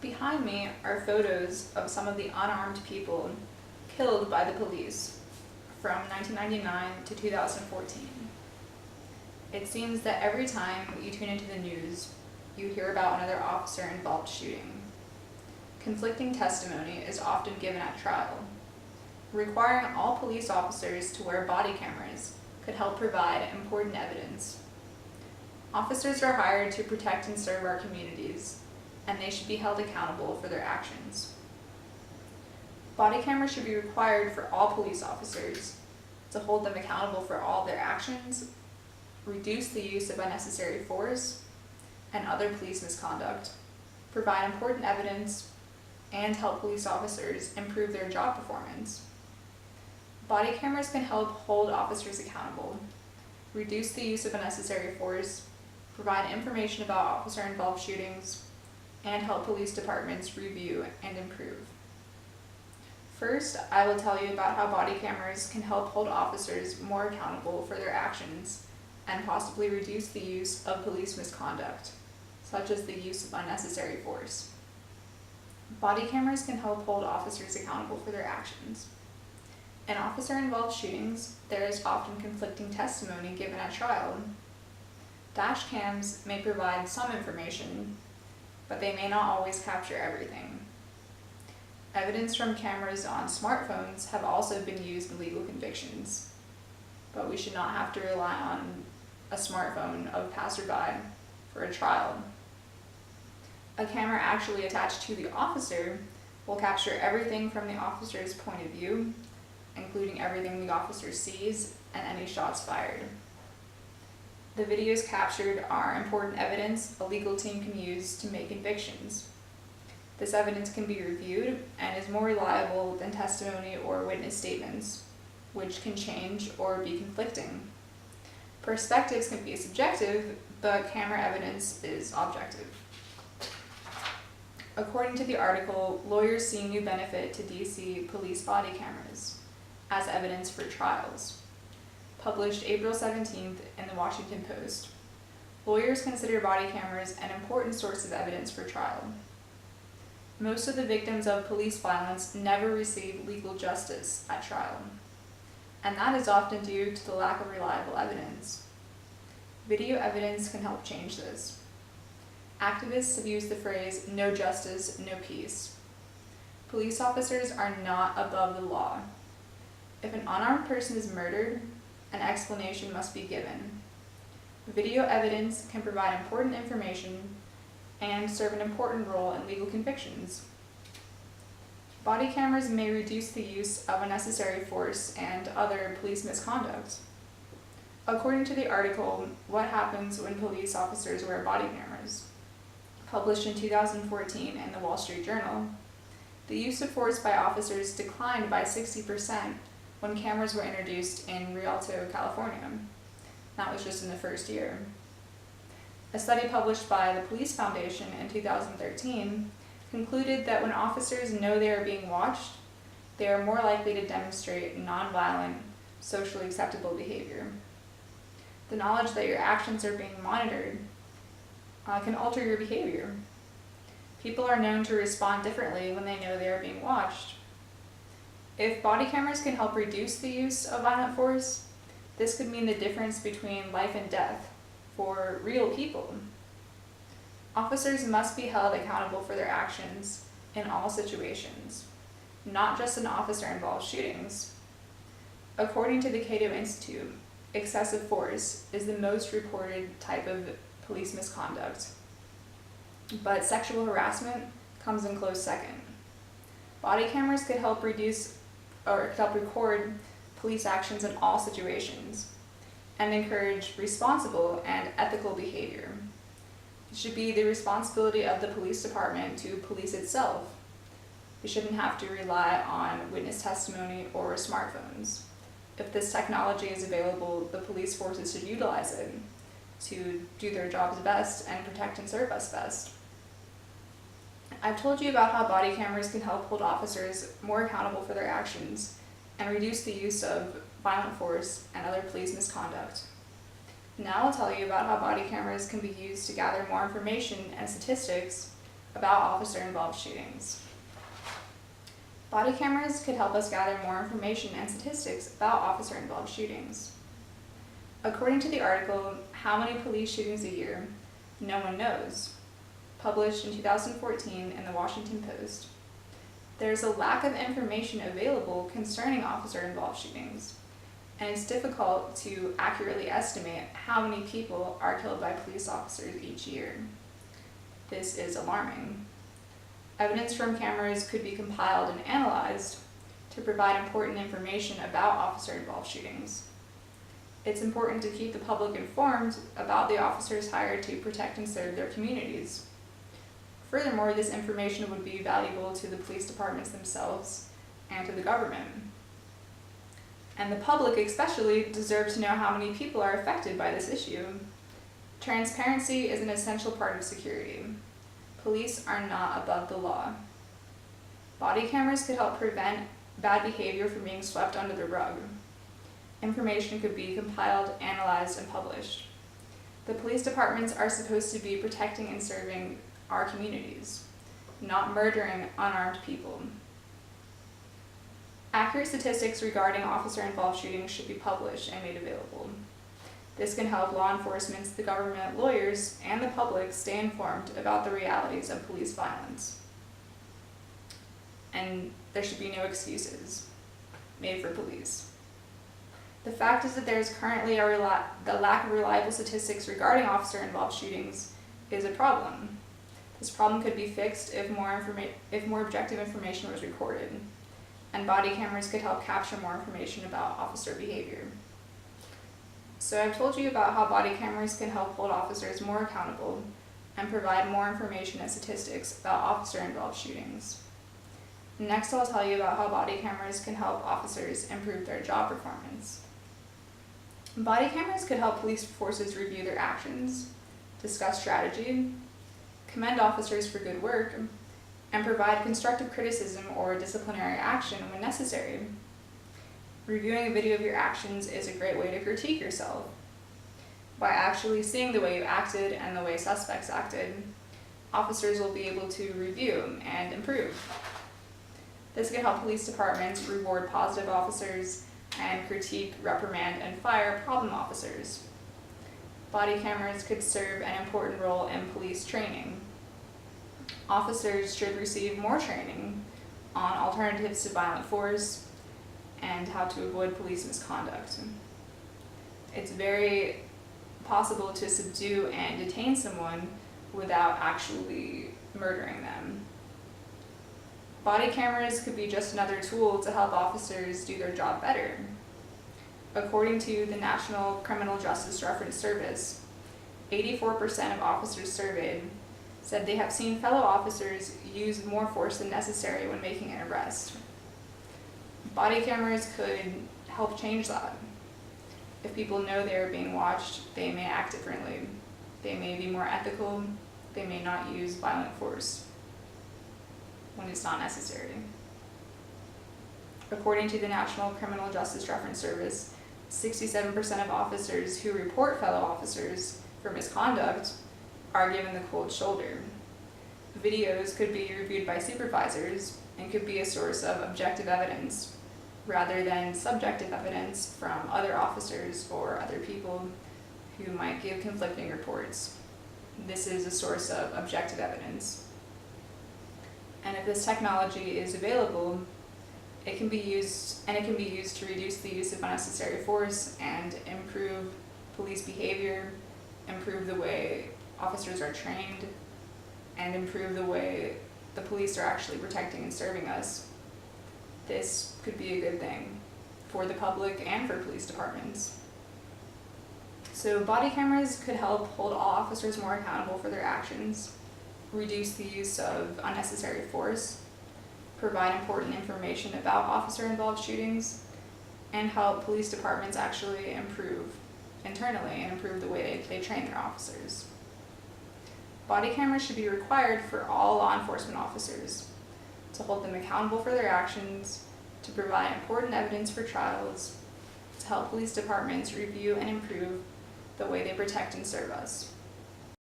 Behind me are photos of some of the unarmed people killed by the police from 1999 to 2014. It seems that every time you tune into the news, you hear about another officer-involved shooting. Conflicting testimony is often given at trial. Requiring all police officers to wear body cameras could help provide important evidence. Officers are hired to protect and serve our communities, and they should be held accountable for their actions. Body cameras should be required for all police officers to hold them accountable for all their actions, reduce the use of unnecessary force and other police misconduct, provide important evidence, and help police officers improve their job performance. Body cameras can help hold officers accountable, reduce the use of unnecessary force, provide information about officer-involved shootings, and help police departments review and improve. First, I will tell you about how body cameras can help hold officers more accountable for their actions and possibly reduce the use of police misconduct, such as the use of unnecessary force. Body cameras can help hold officers accountable for their actions. In officer-involved shootings, there is often conflicting testimony given at trial. Dash cams may provide some information, but they may not always capture everything. Evidence from cameras on smartphones have also been used in legal convictions, but we should not have to rely on a smartphone of a passerby for a trial. A camera actually attached to the officer will capture everything from the officer's point of view, including everything the officer sees and any shots fired. The videos captured are important evidence a legal team can use to make convictions. This evidence can be reviewed and is more reliable than testimony or witness statements, which can change or be conflicting. Perspectives can be subjective, but camera evidence is objective. According to the article, lawyers see new benefit to DC police body cameras as evidence for trials, published April 17th in the Washington Post. Lawyers consider body cameras an important source of evidence for trial. Most of the victims of police violence never receive legal justice at trial, and that is often due to the lack of reliable evidence. Video evidence can help change this. Activists have used the phrase, "no justice, no peace." Police officers are not above the law. If an unarmed person is murdered, an explanation must be given. Video evidence can provide important information and serve an important role in legal convictions. Body cameras may reduce the use of unnecessary force and other police misconduct. According to the article, What Happens When Police Officers Wear Body Cameras, published in 2014 in the Wall Street Journal, the use of force by officers declined by 60% when cameras were introduced in Rialto, California. That was just in the first year. A study published by the Police Foundation in 2013 concluded that when officers know they are being watched, they are more likely to demonstrate nonviolent, socially acceptable behavior. The knowledge that your actions are being monitored can alter your behavior. People are known to respond differently when they know they are being watched. If body cameras can help reduce the use of violent force, this could mean the difference between life and death for real people. Officers must be held accountable for their actions in all situations, not just in officer-involved shootings. According to the Cato Institute, excessive force is the most reported type of police misconduct, but sexual harassment comes in close second. Body cameras could help record police actions in all situations and encourage responsible and ethical behavior. It should be the responsibility of the police department to police itself. We shouldn't have to rely on witness testimony or smartphones. If this technology is available, the police forces should utilize it to do their jobs best and protect and serve us best. I've told you about how body cameras can help hold officers more accountable for their actions and reduce the use of violent force and other police misconduct. Now I'll tell you about how body cameras can be used to gather more information and statistics about officer-involved shootings. Body cameras could help us gather more information and statistics about officer-involved shootings. According to the article, How Many Police Shootings a Year? No One Knows, published in 2014 in the Washington Post, there's a lack of information available concerning officer-involved shootings, and it's difficult to accurately estimate how many people are killed by police officers each year. This is alarming. Evidence from cameras could be compiled and analyzed to provide important information about officer-involved shootings. It's important to keep the public informed about the officers hired to protect and serve their communities. Furthermore, this information would be valuable to the police departments themselves and to the government. And the public especially deserve to know how many people are affected by this issue. Transparency is an essential part of security. Police are not above the law. Body cameras could help prevent bad behavior from being swept under the rug. Information could be compiled, analyzed, and published. The police departments are supposed to be protecting and serving our communities, not murdering unarmed people. Accurate statistics regarding officer-involved shootings should be published and made available. This can help law enforcement, the government, lawyers, and the public stay informed about the realities of police violence. And there should be no excuses made for police. The fact is that there is currently the lack of reliable statistics regarding officer-involved shootings is a problem. This problem could be fixed if more objective information was recorded, and body cameras could help capture more information about officer behavior. So I've told you about how body cameras can help hold officers more accountable and provide more information and statistics about officer-involved shootings. Next, I'll tell you about how body cameras can help officers improve their job performance. Body cameras could help police forces review their actions, discuss strategy, commend officers for good work, and provide constructive criticism or disciplinary action when necessary. Reviewing a video of your actions is a great way to critique yourself. By actually seeing the way you acted and the way suspects acted, officers will be able to review and improve. This can help police departments reward positive officers and critique, reprimand, and fire problem officers. Body cameras could serve an important role in police training. Officers should receive more training on alternatives to violent force and how to avoid police misconduct. It's very possible to subdue and detain someone without actually murdering them. Body cameras could be just another tool to help officers do their job better. According to the National Criminal Justice Reference Service, 84% of officers surveyed said they have seen fellow officers use more force than necessary when making an arrest. Body cameras could help change that. If people know they are being watched, they may act differently. They may be more ethical. They may not use violent force when it's not necessary. According to the National Criminal Justice Reference Service, 67% of officers who report fellow officers for misconduct are given the cold shoulder. Videos could be reviewed by supervisors and could be a source of objective evidence rather than subjective evidence from other officers or other people who might give conflicting reports. This is a source of objective evidence. And if this technology is available, it can be used to reduce the use of unnecessary force and improve police behavior, improve the way officers are trained, and improve the way the police are actually protecting and serving us. This could be a good thing for the public and for police departments. So body cameras could help hold all officers more accountable for their actions, reduce the use of unnecessary force, provide important information about officer-involved shootings, and help police departments actually improve internally and improve the way they train their officers. Body cameras should be required for all law enforcement officers to hold them accountable for their actions, to provide important evidence for trials, to help police departments review and improve the way they protect and serve us.